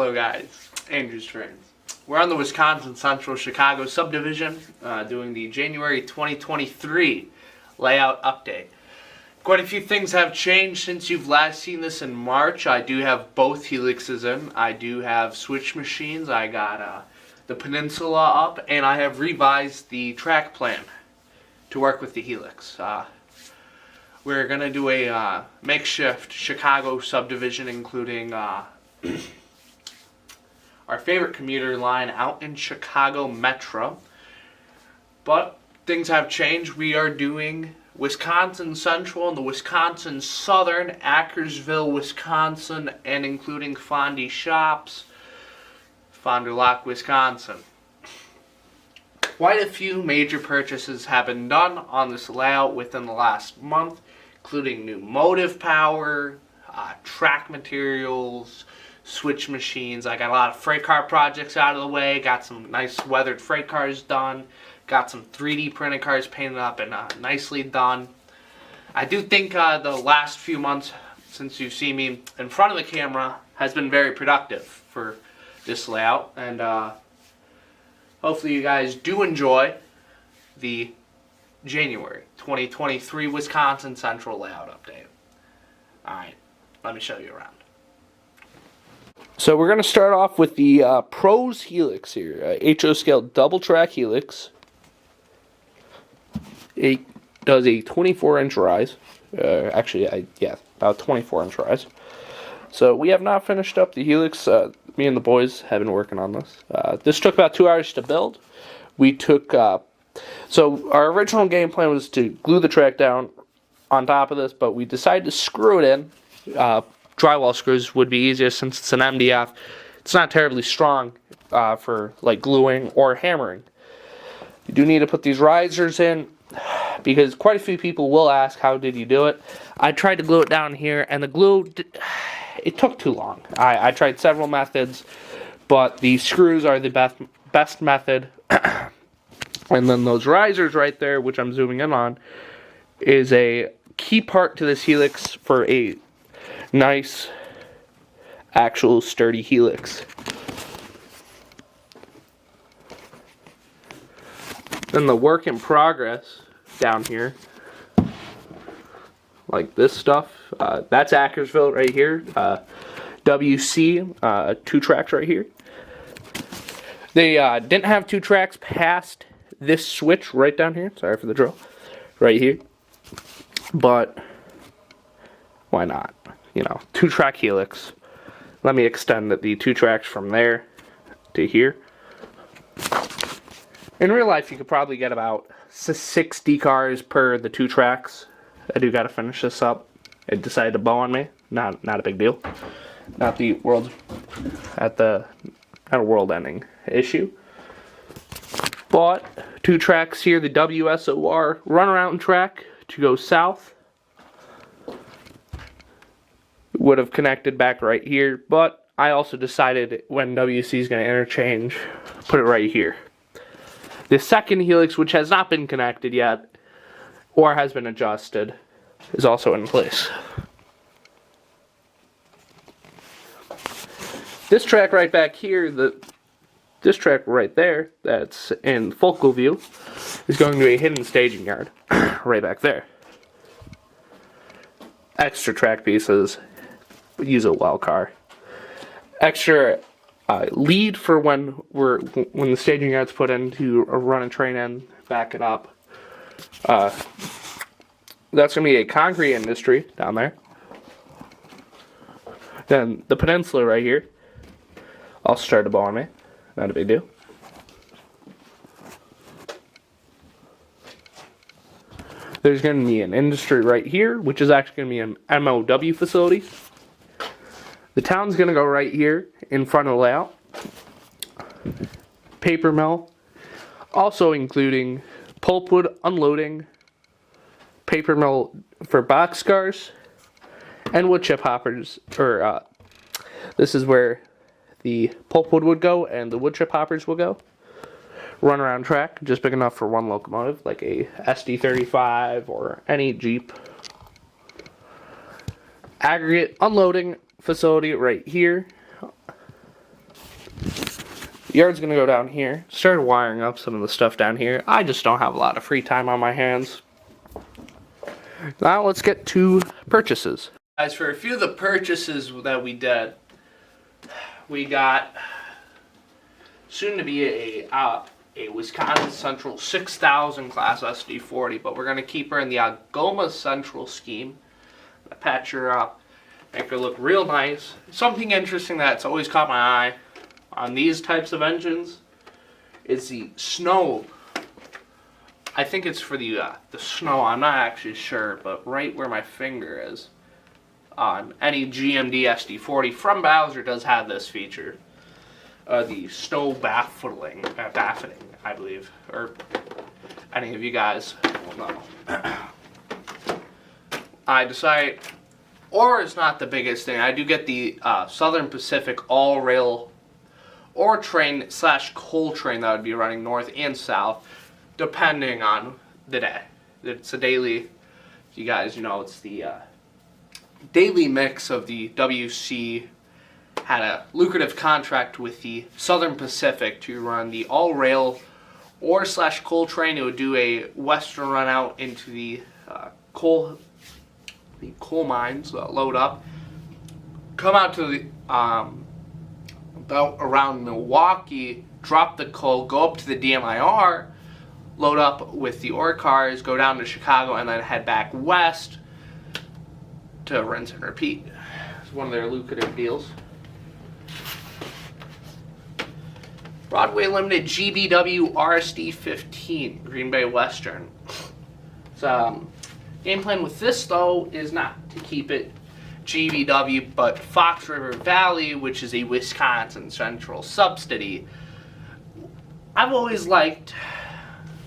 Hello guys, Andrew's Trains. We're on the Wisconsin Central Chicago subdivision doing the January 2023 layout update. Quite a few things have changed since you've last seen this in March. I do have both helixes in. I do have switch machines. I got the Peninsula up, and I have revised the track plan to work with the helix. We're going to do a makeshift Chicago subdivision, including our favorite commuter line out in Chicago Metro. But things have changed. We are doing Wisconsin Central and the Wisconsin Southern, Ackersville, Wisconsin, and including Fond du Shops, Fond du Lac, Wisconsin. Quite a few major purchases have been done on this layout within the last month, including new motive power, track materials, switch machines. I got a lot of freight car projects out of the way, got some nice weathered freight cars done, got some 3D printed cars painted up and nicely done. I do think the last few months since you've seen me in front of the camera has been very productive for this layout, and hopefully you guys do enjoy the January 2023 Wisconsin Central layout update. Alright, let me show you around. So we're going to start off with the Pros Helix here, HO scale double track helix. It does a 24-inch rise. About 24-inch rise. So we have not finished up the helix. Me and the boys have been working on this. This took about 2 hours to build. We took, so our original game plan was to glue the track down on top of this, but we decided to screw it in. Drywall screws would be easiest since it's an MDF. It's not terribly strong for like gluing or hammering. You do need to put these risers in because quite a few people will ask, how did you do it? I tried to glue it down here, and the glue, it took too long. I tried several methods, but the screws are the best method. And then those risers right there, which I'm zooming in on, is a key part to this helix for a nice, actual sturdy helix. Then the work in progress down here, like this stuff, that's Ackersville right here. WC, 2 tracks right here. They didn't have 2 tracks past this switch right down here. Sorry for the drill. Right here. But why not? 2-track helix. Let me extend the 2 tracks from there to here. In real life, you could probably get about 60 cars per the 2 tracks. I do gotta finish this up. It decided to bow on me. Not a big deal. Not a world-ending issue. But 2 tracks here, the WSOR runaround track to go south would have connected back right here, but I also decided when WC is going to interchange, put it right here. The second helix, which has not been connected yet or has been adjusted, is also in place. This track right back here, this track right there, that's in focal view, is going to a hidden staging yard, right back there. Extra track pieces, use a well car. Extra lead for when the staging yard's put in to run a train in, back it up. That's going to be a concrete industry down there. Then the Peninsula right here. I'll start a bow on me. Not a big deal. There's going to be an industry right here, which is actually going to be an MOW facility. The town's going to go right here in front of the layout. Paper mill. Also including pulpwood unloading, paper mill for boxcars, and wood chip hoppers. This is where the pulpwood would go and the wood chip hoppers will go. Runaround track, just big enough for one locomotive, like a SD35 or any Jeep. Aggregate unloading facility right here. Yard's gonna go down here. Started wiring up some of the stuff down here. I just don't have a lot of free time on my hands. Now let's get to purchases. Guys, for a few of the purchases that we did, we got soon to be a Wisconsin Central 6000 class SD40, but we're going to keep her in the Algoma Central scheme. Patch her up, make her look real nice. Something interesting that's always caught my eye on these types of engines is the snow. I think it's for the snow, I'm not actually sure, but right where my finger is on any GMD SD40 from Bowser does have this feature. The snow baffling, I believe, or any of you guys will know. I decide, or it's not the biggest thing. I do get the Southern Pacific all-rail or train / coal train that would be running north and south, depending on the day. It's a daily, you guys, you know, it's the daily mix of the WC. Had a lucrative contract with the Southern Pacific to run the all-rail or / coal train. It would do a western run out into the coal mines, load up, come out to the about around Milwaukee, drop the coal, go up to the DMIR, load up with the ore cars, go down to Chicago, and then head back west to rinse and repeat. It's one of their lucrative deals. Broadway Limited GBW RSD 15, Green Bay Western. So, game plan with this, though, is not to keep it GBW, but Fox River Valley, which is a Wisconsin Central subsidy. I've always liked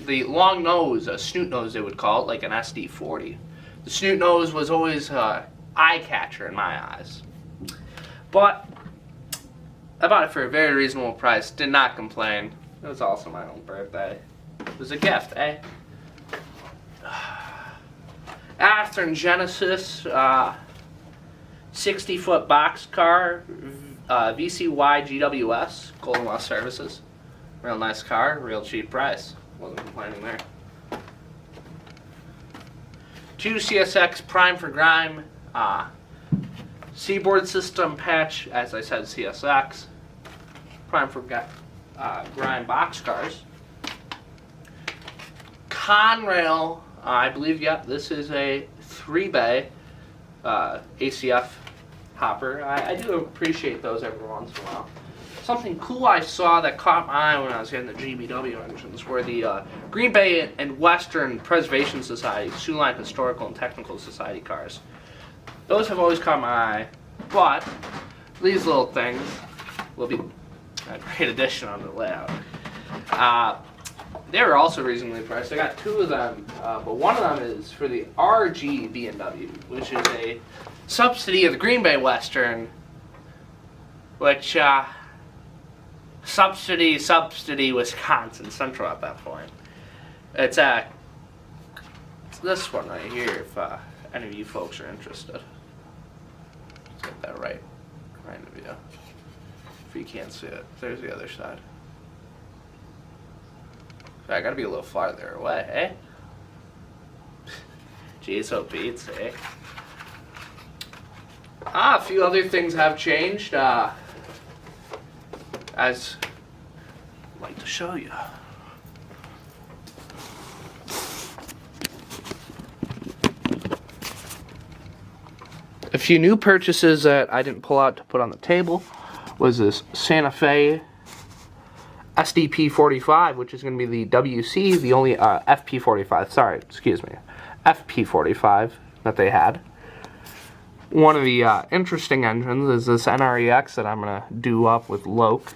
the long nose, a snoot nose they would call it, like an SD40. The snoot nose was always an eye-catcher in my eyes. But I bought it for a very reasonable price, did not complain. It was also my own birthday. It was a gift, eh? Aston Genesis 60-foot boxcar, VCY GWS, Golden West Services. Real nice car, real cheap price. Wasn't complaining there. 2 CSX Prime for Grime, Seaboard System patch, as I said, CSX. Prime for Grime boxcars. Conrail, I believe, yep, this is a 3-bay ACF hopper. I do appreciate those every once in a while. Something cool I saw that caught my eye when I was getting the GBW engines were the Green Bay and Western Preservation Society, Sioux Line Historical and Technical Society cars. Those have always caught my eye, but these little things will be a great addition on the layout. They were also reasonably priced. I got 2 of them, but one of them is for the RG B&W, which is a subsidy of the Green Bay Western, which subsidy Wisconsin Central at that point. It's this one right here, if any of you folks are interested. Let's get that right in the view. If you can't see it, there's the other side. So I gotta be a little farther away, eh? Jeez, oh Pete's, eh? A few other things have changed, as I'd like to show you. A few new purchases that I didn't pull out to put on the table was this Santa Fe SDP45, which is going to be the WC, the only FP45, sorry, excuse me, FP45 that they had. One of the interesting engines is this NREX that I'm going to do up with Loke.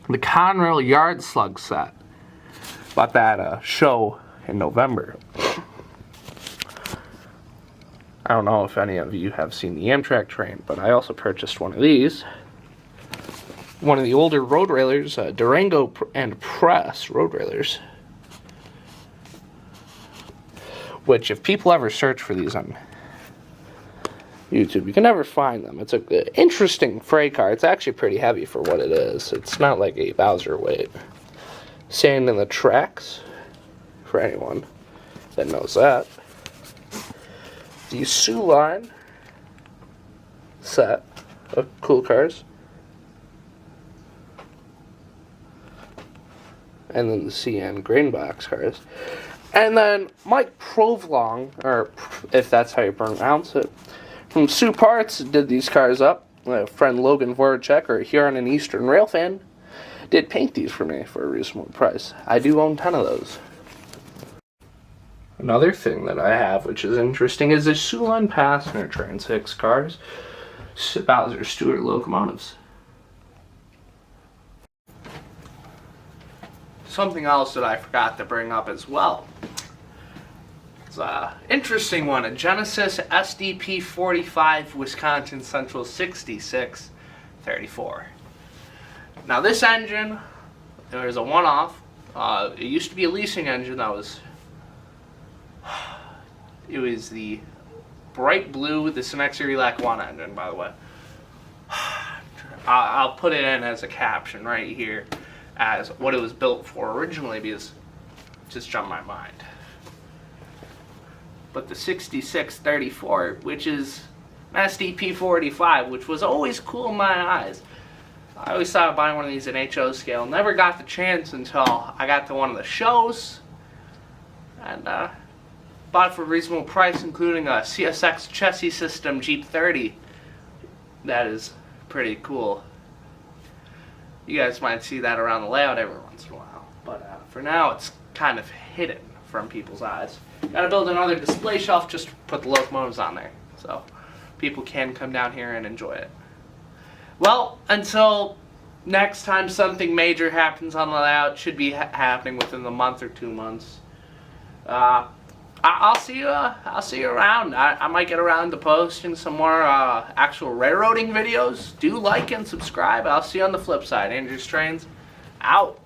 The Conrail Yard Slug set. Bought that at a show in November. I don't know if any of you have seen the Amtrak train, but I also purchased one of these. One of the older roadrailers, Durango and Press roadrailers. Which, if people ever search for these on YouTube. You can never find them. It's a good, interesting freight car. It's actually pretty heavy for what it is. It's not like a Bowser weight. Sand in the tracks, for anyone that knows that. The Sioux line set of cool cars. And then the CN green box cars. And then Mike Provlong, or if that's how you pronounce it, from Sioux Parts did these cars up. My friend Logan Voracek, or Huron and Eastern Rail fan, did paint these for me for a reasonable price. I do own 10 of those. Another thing that I have, which is interesting, is the Sioux Line passenger train 6 cars, Bowser Stewart locomotives. Something else that I forgot to bring up as well. It's an interesting one, a Genesis SDP 45 Wisconsin Central 6634. Now this engine, there was a one-off. It used to be a leasing engine that was, it was the bright blue, the Synex Relac 1 engine, by the way. I'll put it in as a caption right here as what it was built for originally, because it just jumped my mind. But the 6634, which is an SDP 45, which was always cool in my eyes. I always thought of buying one of these in HO scale. Never got the chance until I got to one of the shows. And bought it for a reasonable price, including a CSX chassis system Jeep 30. That is pretty cool. You guys might see that around the layout every once in a while. But for now, it's kind of hidden from people's eyes. Gotta build another display shelf just to put the locomotives on there, so people can come down here and enjoy it. Well, until next time something major happens on the layout, should be happening within the month or 2 months. I'll see you around. I might get around to posting some more actual railroading videos. Do like and subscribe. I'll see you on the flip side. Andrew's Trains, out.